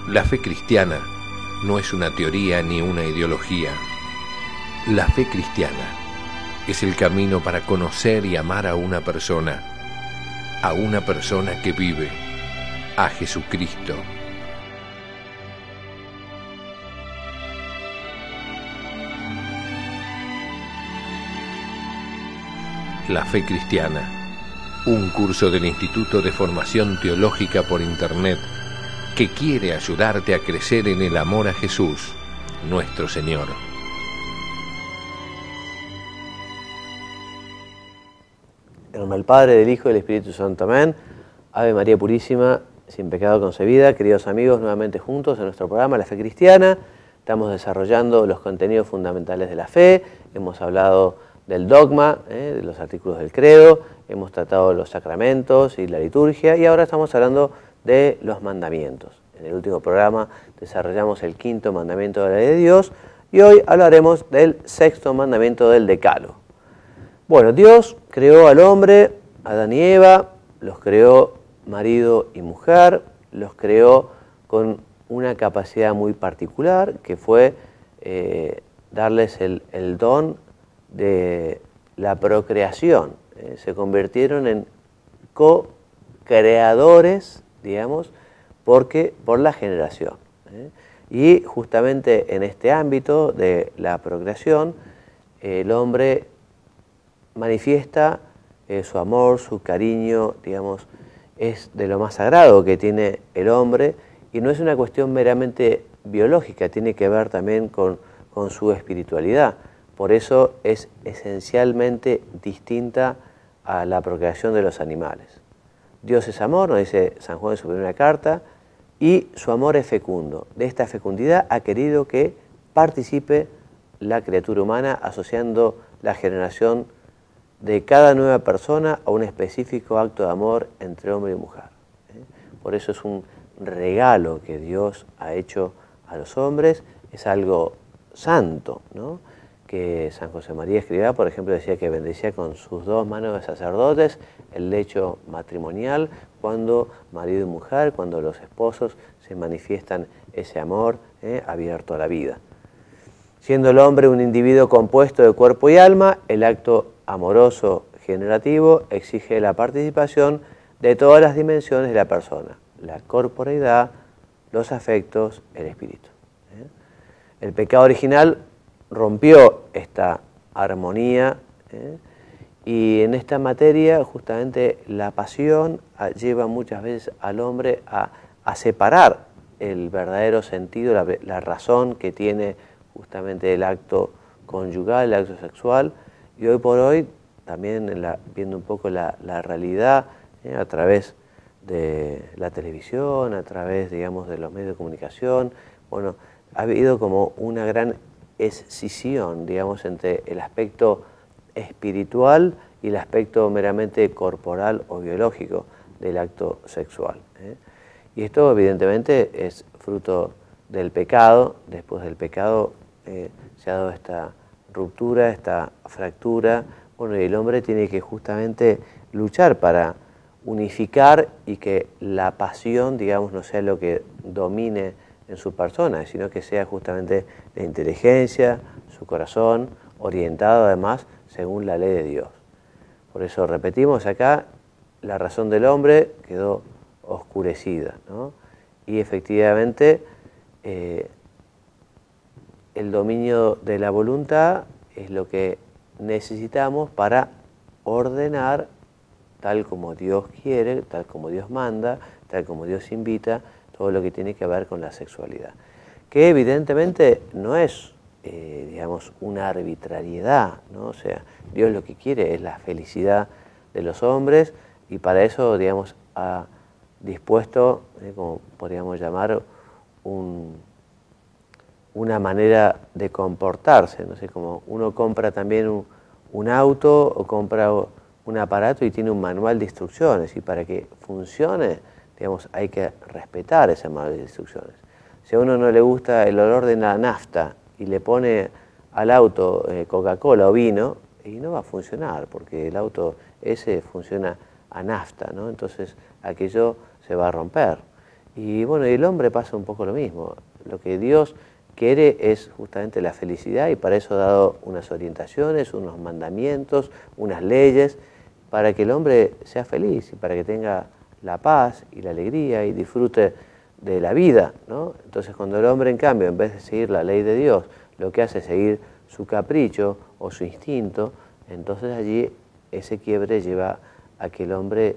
La fe cristiana no es una teoría ni una ideología. La fe cristiana es el camino para conocer y amar a una persona que vive, a Jesucristo. La fe cristiana, un curso del Instituto de Formación Teológica por Internet que quiere ayudarte a crecer en el amor a Jesús, nuestro Señor. En nombre del Padre, del Hijo y del Espíritu Santo. Amén. Ave María Purísima, sin pecado concebida. Queridos amigos, nuevamente juntos en nuestro programa La Fe Cristiana. Estamos desarrollando los contenidos fundamentales de la fe. Hemos hablado del dogma, de los artículos del credo. Hemos tratado los sacramentos y la liturgia. Y ahora estamos hablando de los mandamientos. En el último programa desarrollamos el quinto mandamiento de la ley de Dios. Y hoy hablaremos del sexto mandamiento del Decálogo. Bueno, Dios creó al hombre, Adán y Eva, los creó marido y mujer, los creó con una capacidad muy particular, que fue darles el don de la procreación. Se convirtieron en co-creadores, digamos, por la generación. Y justamente en este ámbito de la procreación, el hombre manifiesta su amor, su cariño, digamos, es de lo más sagrado que tiene el hombre, y no es una cuestión meramente biológica, tiene que ver también con su espiritualidad. Por eso es esencialmente distinta a la procreación de los animales. Dios es amor, nos dice San Juan en su primera carta, y su amor es fecundo. De esta fecundidad ha querido que participe la criatura humana, asociando la generación de cada nueva persona a un específico acto de amor entre hombre y mujer. Por eso es un regalo que Dios ha hecho a los hombres, es algo santo, ¿no? Que San José María Escrivá, por ejemplo, decía que bendecía con sus dos manos de sacerdotes el lecho matrimonial, cuando marido y mujer, cuando los esposos se manifiestan ese amor abierto a la vida. Siendo el hombre un individuo compuesto de cuerpo y alma, el acto amoroso generativo exige la participación de todas las dimensiones de la persona: la corporeidad, los afectos, el espíritu. El pecado original rompió esta armonía, y en esta materia justamente la pasión lleva muchas veces al hombre a separar el verdadero sentido, la razón que tiene justamente el acto conyugal, el acto sexual. Y hoy por hoy, también viendo un poco la realidad a través de la televisión, a través, digamos, de los medios de comunicación, bueno, ha habido como una gran escisión, digamos, entre el aspecto espiritual y el aspecto meramente corporal o biológico del acto sexual. Y esto evidentemente es fruto del pecado. Después del pecado se ha dado esta ruptura, esta fractura. Bueno, y el hombre tiene que justamente luchar para unificar y que la pasión, digamos, no sea lo que domine en su persona, sino que sea justamente la inteligencia, su corazón, orientado además según la ley de Dios. Por eso repetimos acá, la razón del hombre quedó oscurecida, ¿no? Y efectivamente el dominio de la voluntad es lo que necesitamos para ordenar tal como Dios quiere, tal como Dios manda, tal como Dios invita, todo lo que tiene que ver con la sexualidad. Que evidentemente no es, digamos, una arbitrariedad, ¿no? O sea, Dios lo que quiere es la felicidad de los hombres, y para eso, digamos, ha dispuesto, como podríamos llamar, una manera de comportarse. No sé, como uno compra también un auto o compra un aparato y tiene un manual de instrucciones, y para que funcione, digamos, hay que respetar ese manual de instrucciones. Si a uno no le gusta el olor de la nafta y le pone al auto Coca-Cola o vino, y no va a funcionar, porque el auto ese funciona a nafta, ¿no? Entonces aquello se va a romper. Y bueno, y el hombre pasa un poco lo mismo. Lo que Dios quiere es justamente la felicidad y para eso ha dado unas orientaciones, unos mandamientos, unas leyes, para que el hombre sea feliz y para que tenga la paz y la alegría y disfrute de la vida, ¿no? Entonces cuando el hombre en cambio, en vez de seguir la ley de Dios, lo que hace es seguir su capricho o su instinto, entonces allí ese quiebre lleva a que el hombre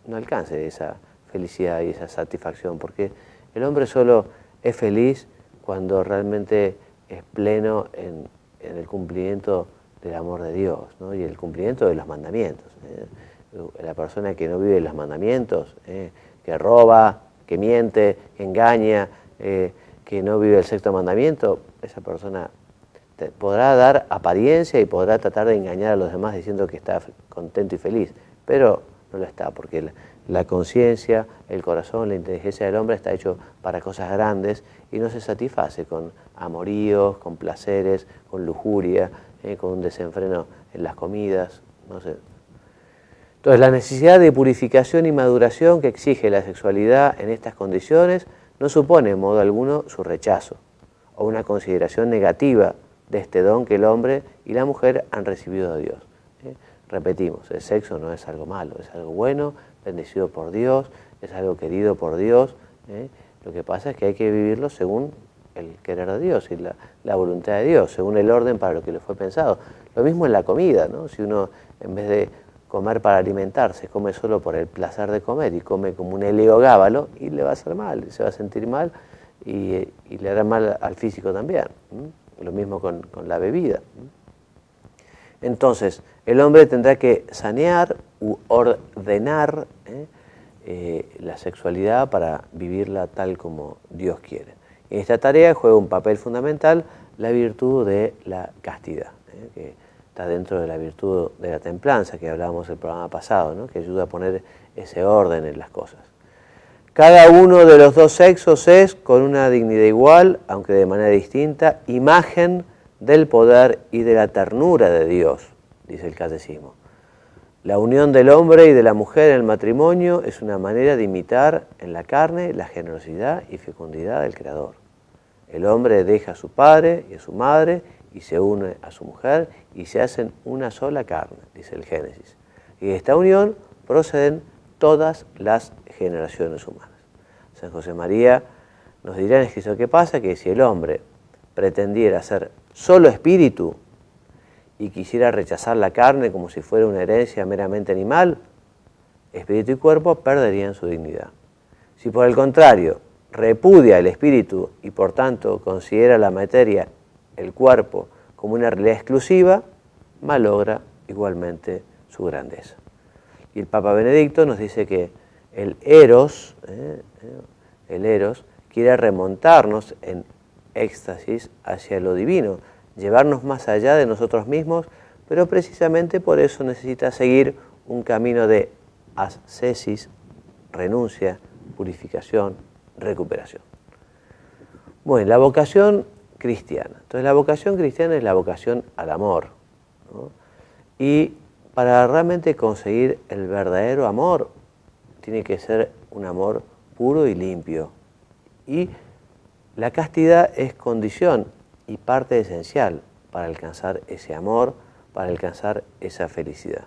no alcance esa felicidad y esa satisfacción, porque el hombre solo es feliz cuando realmente es pleno en el cumplimiento del amor de Dios, ¿no? Y el cumplimiento de los mandamientos. La persona que no vive los mandamientos, que roba, que miente, que engaña, que no vive el sexto mandamiento, esa persona podrá dar apariencia y podrá tratar de engañar a los demás diciendo que está contento y feliz, pero no lo está, porque la conciencia, el corazón, la inteligencia del hombre está hecho para cosas grandes y no se satisface con amoríos, con placeres, con lujuria, con un desenfreno en las comidas, no sé. Entonces la necesidad de purificación y maduración que exige la sexualidad en estas condiciones no supone en modo alguno su rechazo o una consideración negativa de este don que el hombre y la mujer han recibido de Dios. Repetimos, el sexo no es algo malo, es algo bueno, bendecido por Dios, es algo querido por Dios. Lo que pasa es que hay que vivirlo según el querer de Dios y la voluntad de Dios, según el orden para lo que le fue pensado. Lo mismo en la comida, ¿no? Si uno en vez de comer para alimentarse, come solo por el placer de comer y come como un eleogábalo y le va a hacer mal, se va a sentir mal y le hará mal al físico también. Lo mismo con la bebida. Entonces, el hombre tendrá que sanear u ordenar la sexualidad para vivirla tal como Dios quiere. En esta tarea juega un papel fundamental la virtud de la castidad, que está dentro de la virtud de la templanza que hablábamos el programa pasado, ¿no? Que ayuda a poner ese orden en las cosas. Cada uno de los dos sexos es, con una dignidad igual, aunque de manera distinta, imagen del poder y de la ternura de Dios, dice el Catecismo. La unión del hombre y de la mujer en el matrimonio es una manera de imitar en la carne la generosidad y fecundidad del Creador. El hombre deja a su padre y a su madre y se une a su mujer y se hacen una sola carne, dice el Génesis. Y de esta unión proceden todas las generaciones humanas. San José María nos dirá en escrito qué pasa, que si el hombre pretendiera ser solo espíritu y quisiera rechazar la carne como si fuera una herencia meramente animal, espíritu y cuerpo perderían su dignidad. Si por el contrario repudia el espíritu y por tanto considera la materia, el cuerpo, como una realidad exclusiva, malogra igualmente su grandeza. Y el Papa Benedicto nos dice que el eros quiere remontarnos en éxtasis hacia lo divino, llevarnos más allá de nosotros mismos, pero precisamente por eso necesita seguir un camino de ascesis, renuncia, purificación, recuperación. Bueno, la vocación cristiana. Entonces la vocación cristiana es la vocación al amor, ¿no? Y para realmente conseguir el verdadero amor, tiene que ser un amor puro y limpio. Y la castidad es condición y parte esencial para alcanzar ese amor, para alcanzar esa felicidad.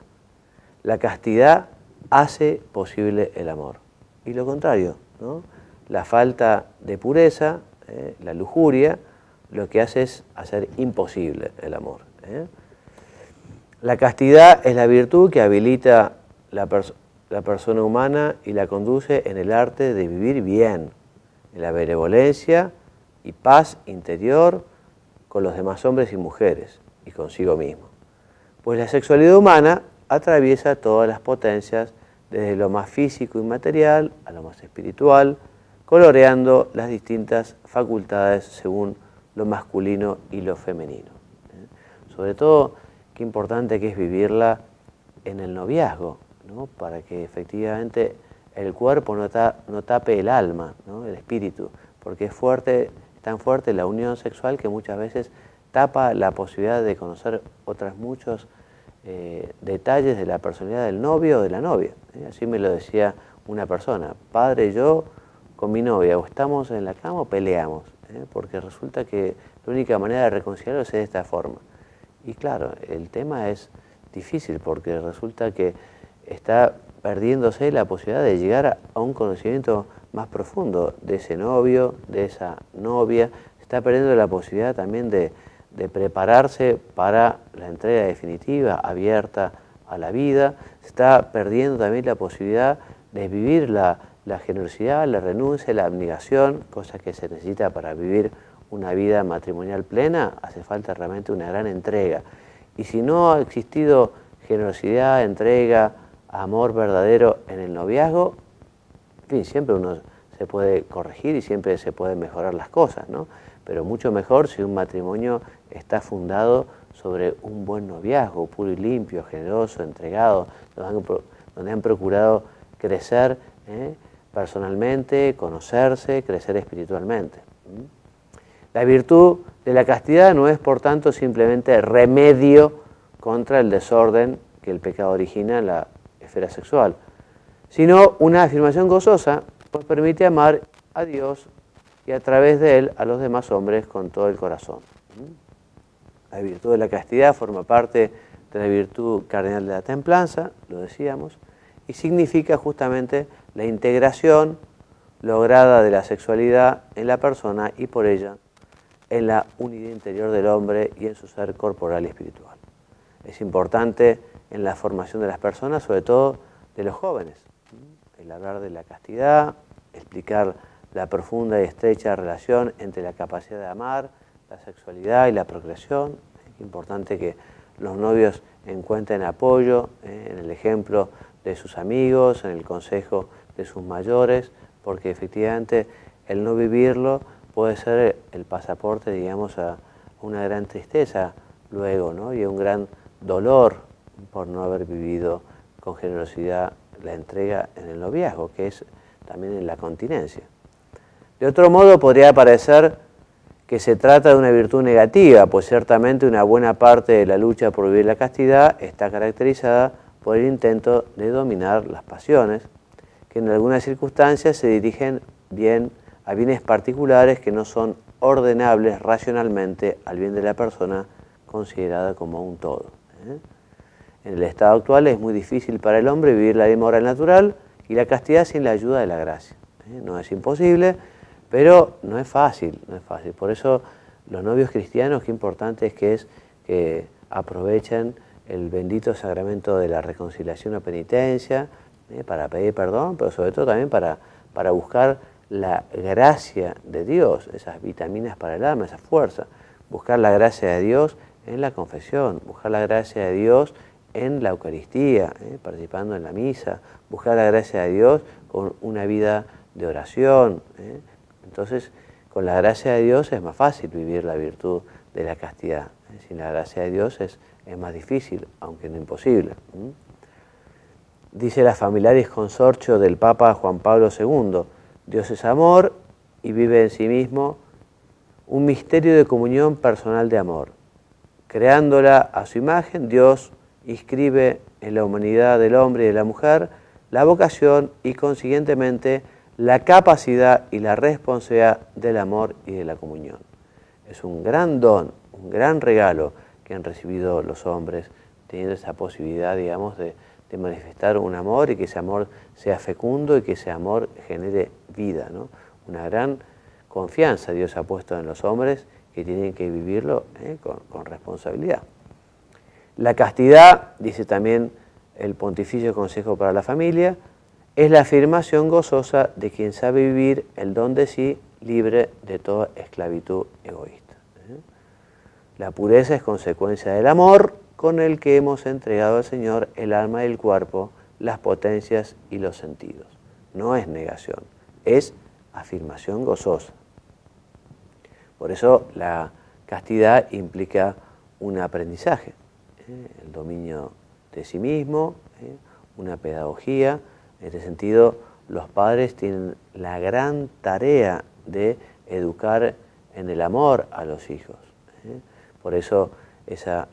La castidad hace posible el amor. Y lo contrario, ¿no? La falta de pureza, la lujuria, lo que hace es hacer imposible el amor. La castidad es la virtud que habilita la persona humana y la conduce en el arte de vivir bien, en la benevolencia y paz interior con los demás hombres y mujeres y consigo mismo. Pues la sexualidad humana atraviesa todas las potencias, desde lo más físico y material a lo más espiritual, coloreando las distintas facultades según lo masculino y lo femenino. Sobre todo, qué importante que es vivirla en el noviazgo, ¿no? Para que efectivamente el cuerpo no tape el alma, ¿no? El espíritu, porque es tan fuerte la unión sexual que muchas veces tapa la posibilidad de conocer otros muchos detalles de la personalidad del novio o de la novia. Así me lo decía una persona: padre, yo con mi novia o estamos en la cama o peleamos, porque resulta que la única manera de reconciliarlos es de esta forma. Y claro, el tema es difícil porque resulta que está perdiéndose la posibilidad de llegar a un conocimiento más profundo de ese novio, de esa novia. Se está perdiendo la posibilidad también de prepararse para la entrega definitiva, abierta a la vida. Se está perdiendo también la posibilidad de vivir la generosidad, la renuncia, la abnegación, cosa que se necesita para vivir una vida matrimonial plena. Hace falta realmente una gran entrega. Y si no ha existido generosidad, entrega, amor verdadero en el noviazgo, en fin, siempre uno se puede corregir y siempre se pueden mejorar las cosas, ¿no? Pero mucho mejor si un matrimonio está fundado sobre un buen noviazgo, puro y limpio, generoso, entregado, donde han procurado crecer personalmente, conocerse, crecer espiritualmente. La virtud de la castidad no es, por tanto, simplemente remedio contra el desorden que el pecado origina en la esfera sexual, sino una afirmación gozosa, pues permite amar a Dios y a través de Él a los demás hombres con todo el corazón. La virtud de la castidad forma parte de la virtud cardinal de la templanza, lo decíamos, y significa justamente la integración lograda de la sexualidad en la persona y por ella en la unidad interior del hombre y en su ser corporal y espiritual. Es importante en la formación de las personas, sobre todo de los jóvenes, el hablar de la castidad, explicar la profunda y estrecha relación entre la capacidad de amar, la sexualidad y la procreación. Es importante que los novios encuentren apoyo en el ejemplo de sus amigos, en el consejo de sus mayores, porque efectivamente el no vivirlo puede ser el pasaporte, digamos, a una gran tristeza luego, ¿no? Y a un gran dolor por no haber vivido con generosidad la entrega en el noviazgo, que es también en la continencia. De otro modo, podría parecer que se trata de una virtud negativa, pues ciertamente una buena parte de la lucha por vivir la castidad está caracterizada por el intento de dominar las pasiones, que en algunas circunstancias se dirigen a bienes particulares que no son ordenables racionalmente al bien de la persona considerada como un todo. En el estado actual es muy difícil para el hombre vivir la vida moral natural y la castidad sin la ayuda de la gracia. No es imposible, pero no es fácil, no es fácil. Por eso los novios cristianos, qué importante es que aprovechen el bendito sacramento de la reconciliación o penitencia para pedir perdón, pero sobre todo también para buscar la gracia de Dios, esas vitaminas para el alma, esa fuerza. Buscar la gracia de Dios en la confesión, buscar la gracia de Dios en la Eucaristía, participando en la misa, buscar la gracia de Dios con una vida de oración. Entonces, con la gracia de Dios es más fácil vivir la virtud de la castidad. Sin la gracia de Dios es más difícil, aunque no imposible. Dice la Familiaris Consortio del Papa Juan Pablo II, Dios es amor y vive en sí mismo un misterio de comunión personal de amor. Creándola a su imagen, Dios inscribe en la humanidad del hombre y de la mujer la vocación y consiguientemente la capacidad y la responsabilidad del amor y de la comunión. Es un gran don, un gran regalo que han recibido los hombres, teniendo esa posibilidad, digamos, de manifestar un amor y que ese amor sea fecundo y que ese amor genere vida, ¿no? Una gran confianza Dios ha puesto en los hombres que tienen que vivirlo con responsabilidad. La castidad, dice también el Pontificio Consejo para la Familia, es la afirmación gozosa de quien sabe vivir el don de sí libre de toda esclavitud egoísta. La pureza es consecuencia del amor con el que hemos entregado al Señor el alma y el cuerpo, las potencias y los sentidos. No es negación, es afirmación gozosa. Por eso la castidad implica un aprendizaje, el dominio de sí mismo, una pedagogía. En este sentido, los padres tienen la gran tarea de educar en el amor a los hijos. Por eso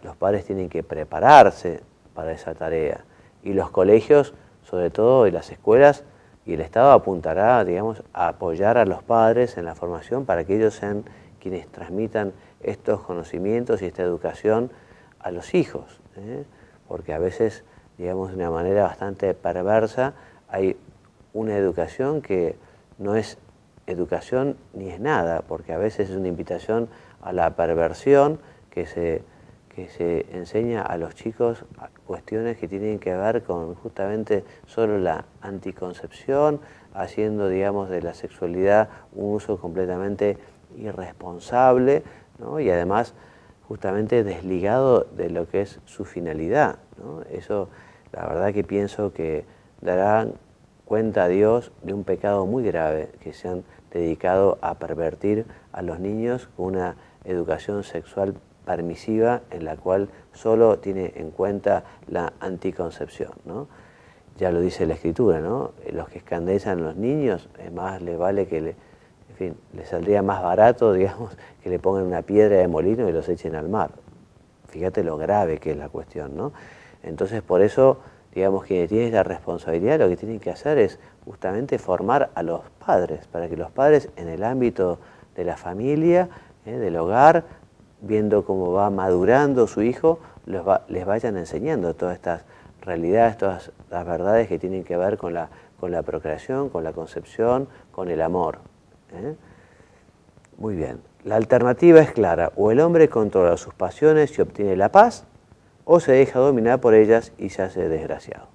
los padres tienen que prepararse para esa tarea. Y los colegios, sobre todo, y las escuelas, Y el Estado apuntará, digamos, a apoyar a los padres en la formación para que ellos sean quienes transmitan estos conocimientos y esta educación a los hijos, porque a veces, digamos, de una manera bastante perversa, hay una educación que no es educación ni es nada, porque a veces es una invitación a la perversión que se enseña a los chicos cuestiones que tienen que ver con justamente solo la anticoncepción, haciendo, digamos, de la sexualidad un uso completamente irresponsable, ¿no? Y además justamente desligado de lo que es su finalidad, ¿no? Eso, la verdad que pienso que darán cuenta a Dios de un pecado muy grave que se han dedicado a pervertir a los niños con una educación sexual permisiva en la cual solo tiene en cuenta la anticoncepción, ¿no? Ya lo dice la Escritura, ¿no? Los que escandalizan a los niños, más les vale que en fin, les saldría más barato, digamos, que le pongan una piedra de molino y los echen al mar. Fíjate lo grave que es la cuestión, ¿no? Entonces, por eso, digamos, quienes tienen la responsabilidad, lo que tienen que hacer es justamente formar a los padres, para que los padres en el ámbito de la familia, del hogar, viendo cómo va madurando su hijo, les vayan enseñando todas estas realidades, todas las verdades que tienen que ver con la procreación, con la concepción, con el amor. Muy bien, la alternativa es clara: o el hombre controla sus pasiones y obtiene la paz, o se deja dominar por ellas y se hace desgraciado.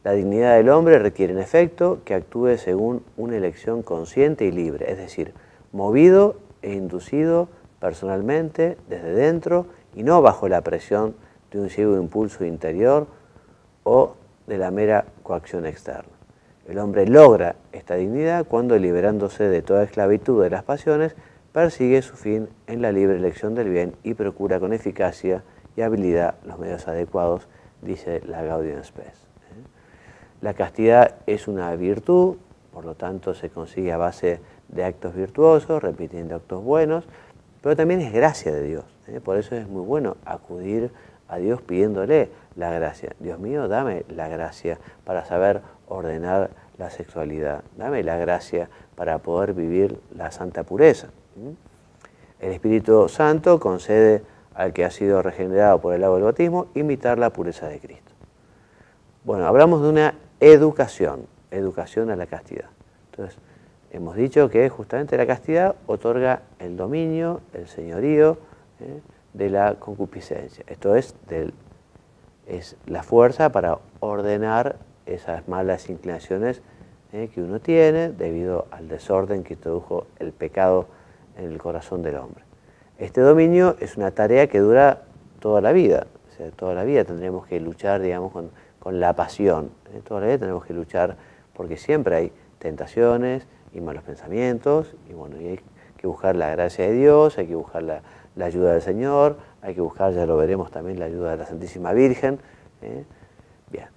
La dignidad del hombre requiere en efecto que actúe según una elección consciente y libre, es decir, movido e inducido personalmente desde dentro y no bajo la presión de un ciego impulso interior o de la mera coacción externa. El hombre logra esta dignidad cuando, liberándose de toda esclavitud de las pasiones, persigue su fin en la libre elección del bien y procura con eficacia y habilidad los medios adecuados, dice la Gaudium Spes. La castidad es una virtud, por lo tanto se consigue a base de actos virtuosos, repitiendo actos buenos, pero también es gracia de Dios. Por eso es muy bueno acudir a Dios pidiéndole la gracia. Dios mío, dame la gracia para saber ordenar la sexualidad. Dame la gracia para poder vivir la santa pureza. El Espíritu Santo concede al que ha sido regenerado por el agua del bautismo imitar la pureza de Cristo. Bueno, hablamos de una educación a la castidad. Entonces, hemos dicho que justamente la castidad otorga el dominio, el señorío de la concupiscencia. Esto es la fuerza para ordenar esas malas inclinaciones que uno tiene debido al desorden que introdujo el pecado en el corazón del hombre. Este dominio es una tarea que dura toda la vida. O sea, toda la vida tendremos que luchar, digamos, con la pasión. Toda la vida tenemos que luchar porque siempre hay tentaciones y malos pensamientos, y bueno, y hay que buscar la gracia de Dios, hay que buscar la ayuda del Señor, hay que buscar, ya lo veremos también, la ayuda de la Santísima Virgen. Bien.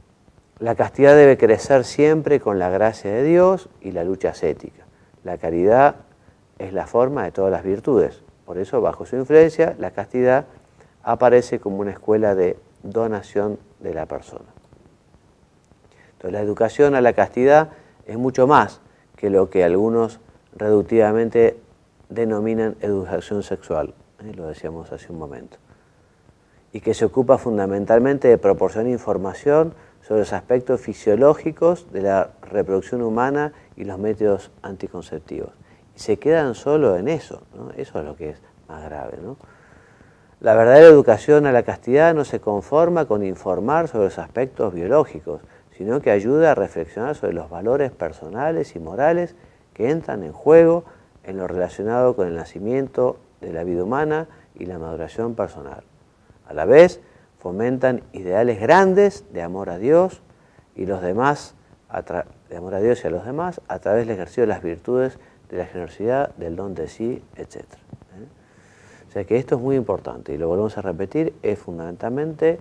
La castidad debe crecer siempre con la gracia de Dios y la lucha ascética. La caridad es la forma de todas las virtudes. Por eso, bajo su influencia, la castidad aparece como una escuela de donación de la persona. Entonces, la educación a la castidad es mucho más que lo que algunos reductivamente denominan educación sexual, lo decíamos hace un momento, y que se ocupa fundamentalmente de proporcionar información sobre los aspectos fisiológicos de la reproducción humana y los métodos anticonceptivos. Y se quedan solo en eso, ¿no? Eso es lo que es más grave, ¿no? La verdadera educación a la castidad no se conforma con informar sobre los aspectos biológicos, sino que ayuda a reflexionar sobre los valores personales y morales que entran en juego en lo relacionado con el nacimiento de la vida humana y la maduración personal. A la vez, fomentan ideales grandes de amor a Dios y los demás, de amor a Dios y a los demás, a través del ejercicio de las virtudes de la generosidad, del don de sí, etc. O sea que esto es muy importante, y lo volvemos a repetir, es fundamentalmente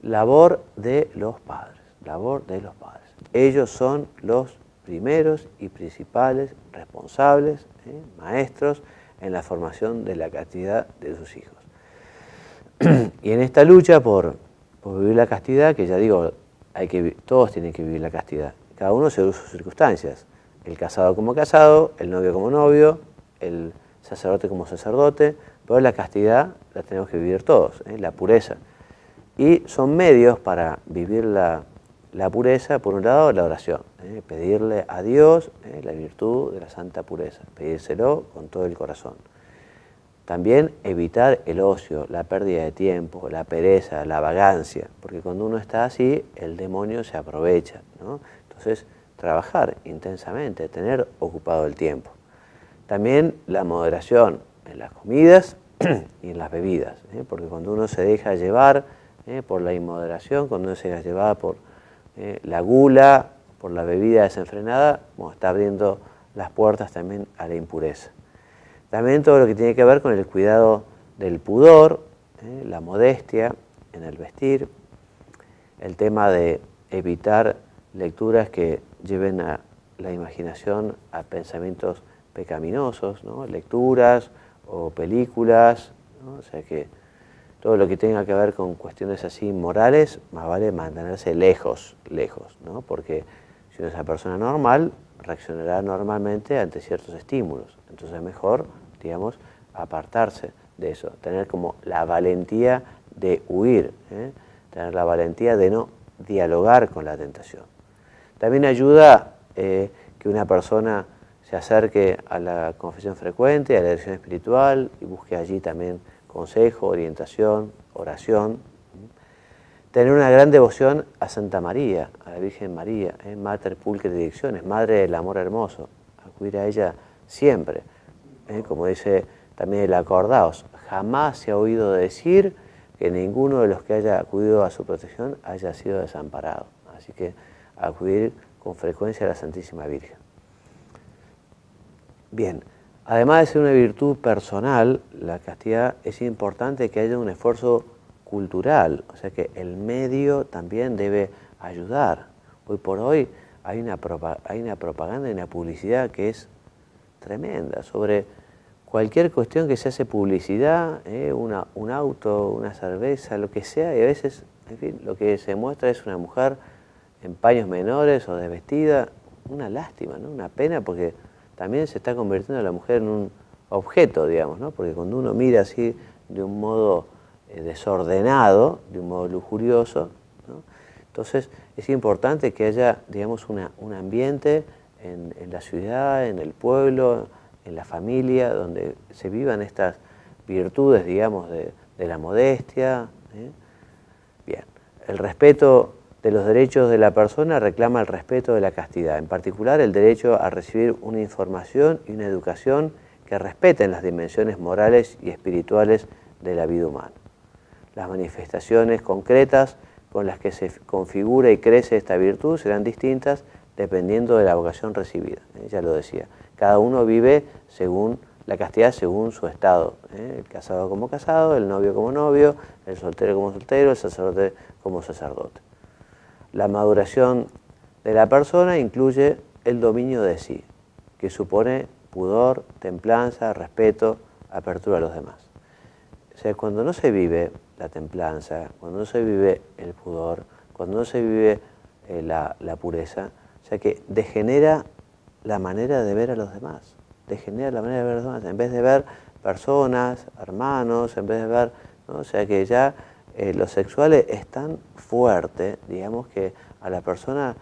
labor de los padres. Labor de los padres. Ellos son los primeros y principales responsables, maestros, en la formación de la castidad de sus hijos. Y en esta lucha por vivir la castidad, que ya digo, todos tienen que vivir la castidad, cada uno según sus circunstancias. El casado como casado, el novio como novio, el sacerdote como sacerdote, pero la castidad la tenemos que vivir todos, la pureza. Y son medios para vivir la pureza, por un lado, la oración, pedirle a Dios la virtud de la santa pureza, pedírselo con todo el corazón. También evitar el ocio, la pérdida de tiempo, la pereza, la vagancia, porque cuando uno está así, el demonio se aprovecha, ¿no? Entonces, trabajar intensamente, tener ocupado el tiempo. También la moderación en las comidas y en las bebidas, porque cuando uno se deja llevar por la inmoderación, cuando uno se deja llevar por la gula, por la bebida desenfrenada, bueno, está abriendo las puertas también a la impureza. También todo lo que tiene que ver con el cuidado del pudor, la modestia en el vestir, el tema de evitar lecturas que lleven a la imaginación a pensamientos pecaminosos, ¿no? Lecturas o películas, ¿no? O sea que todo lo que tenga que ver con cuestiones así morales, más vale mantenerse lejos, ¿no? Porque si uno es una persona normal, reaccionará normalmente ante ciertos estímulos. Entonces es mejor, digamos, apartarse de eso, tener como la valentía de huir, tener la valentía de no dialogar con la tentación. También ayuda que una persona se acerque a la confesión frecuente, a la dirección espiritual y busque allí también consejo, orientación, oración. Tener una gran devoción a Santa María, a la Virgen María, Mater Pulcre Directionis, Madre del Amor Hermoso, acudir a ella siempre. Como dice también el Acordaos, jamás se ha oído decir que ninguno de los que haya acudido a su protección haya sido desamparado. Así que acudir con frecuencia a la Santísima Virgen. Bien, además de ser una virtud personal, la castidad es importante que haya un esfuerzo cultural, o sea que el medio también debe ayudar. Hoy por hoy hay una propaganda y una publicidad que es tremenda sobre cualquier cuestión que se hace publicidad, un auto, una cerveza, lo que sea, y a veces, en fin, lo que se muestra es una mujer en paños menores o desvestida. Una lástima, ¿no? Una pena, porque también se está convirtiendo la mujer en un objeto, digamos, ¿no? Porque cuando uno mira así de un modo desordenado, de un modo lujurioso, ¿no? Entonces es importante que haya, digamos, un ambiente en la ciudad, en el pueblo, en la familia, donde se vivan estas virtudes, digamos, de la modestia. Bien, el respeto de los derechos de la persona reclama el respeto de la castidad, en particular el derecho a recibir una información y una educación que respeten las dimensiones morales y espirituales de la vida humana. Las manifestaciones concretas con las que se configura y crece esta virtud serán distintas dependiendo de la vocación recibida. Ya lo decía, cada uno vive según la castidad, según su estado. El casado como casado, el novio como novio, el soltero como soltero, el sacerdote como sacerdote. La maduración de la persona incluye el dominio de sí, que supone pudor, templanza, respeto, apertura a los demás. O sea, cuando no se vive la templanza, cuando no se vive el pudor, cuando no se vive la pureza, o sea que degenera la manera de ver a los demás, degenera la manera de ver a los demás, en vez de ver personas, hermanos, en vez de ver, ¿no? O sea que ya lo sexual es tan fuerte, digamos, que a la persona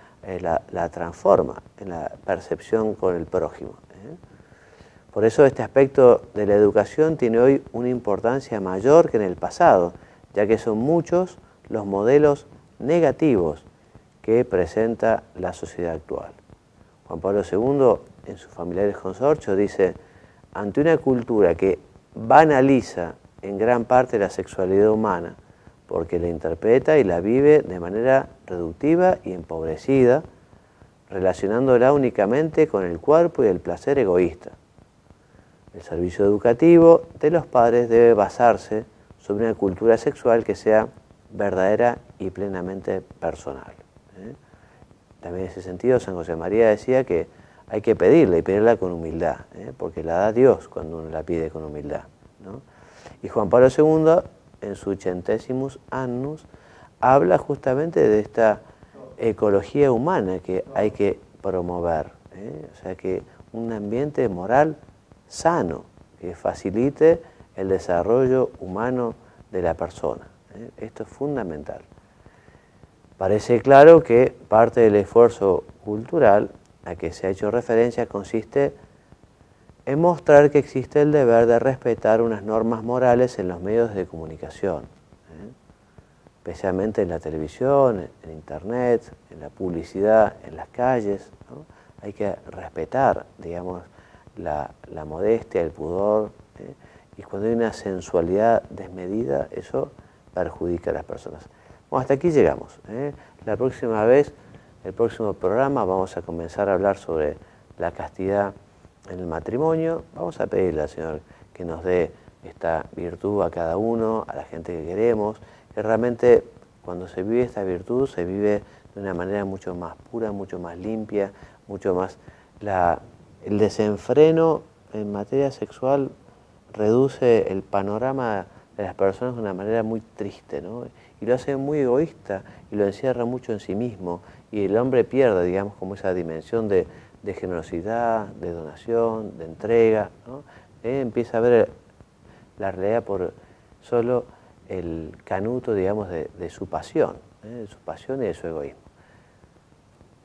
la transforma en la percepción con el prójimo. Por eso este aspecto de la educación tiene hoy una importancia mayor que en el pasado, ya que son muchos los modelos negativos que presenta la sociedad actual. Juan Pablo II, en sus Familiares Consorcio, dice: ante una cultura que banaliza en gran parte la sexualidad humana, porque la interpreta y la vive de manera reductiva y empobrecida, relacionándola únicamente con el cuerpo y el placer egoísta. El servicio educativo de los padres debe basarse sobre una cultura sexual que sea verdadera y plenamente personal. También en ese sentido San José María decía que hay que pedirla y pedirla con humildad, porque la da Dios cuando uno la pide con humildad, ¿no? Y Juan Pablo II, en su 80º Annus, habla justamente de esta ecología humana que hay que promover, o sea que un ambiente moral sano que facilite el desarrollo humano de la persona. Esto es fundamental. Parece claro que parte del esfuerzo cultural a que se ha hecho referencia consiste en mostrar que existe el deber de respetar unas normas morales en los medios de comunicación, especialmente en la televisión, en internet, en la publicidad, en las calles, ¿no? Hay que respetar, digamos, la modestia, el pudor, y cuando hay una sensualidad desmedida, eso perjudica a las personas. Bueno, hasta aquí llegamos. La próxima vez, el próximo programa, vamos a comenzar a hablar sobre la castidad en el matrimonio. Vamos a pedirle al Señor que nos dé esta virtud a cada uno, a la gente que queremos, que realmente cuando se vive esta virtud se vive de una manera mucho más pura, mucho más limpia, mucho más... el desenfreno en materia sexual reduce el panorama de las personas de una manera muy triste, ¿no? Y lo hace muy egoísta y lo encierra mucho en sí mismo, y el hombre pierde, digamos, como esa dimensión de generosidad, de donación, de entrega, ¿no? Empieza a ver la realidad por solo el canuto, digamos, de su pasión, de su pasión y de su egoísmo.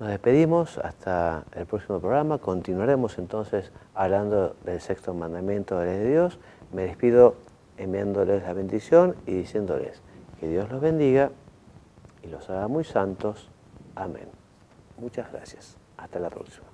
Nos despedimos hasta el próximo programa. Continuaremos entonces hablando del sexto mandamiento de la ley de Dios. Me despido enviándoles la bendición y diciéndoles que Dios los bendiga y los haga muy santos. Amén. Muchas gracias. Hasta la próxima.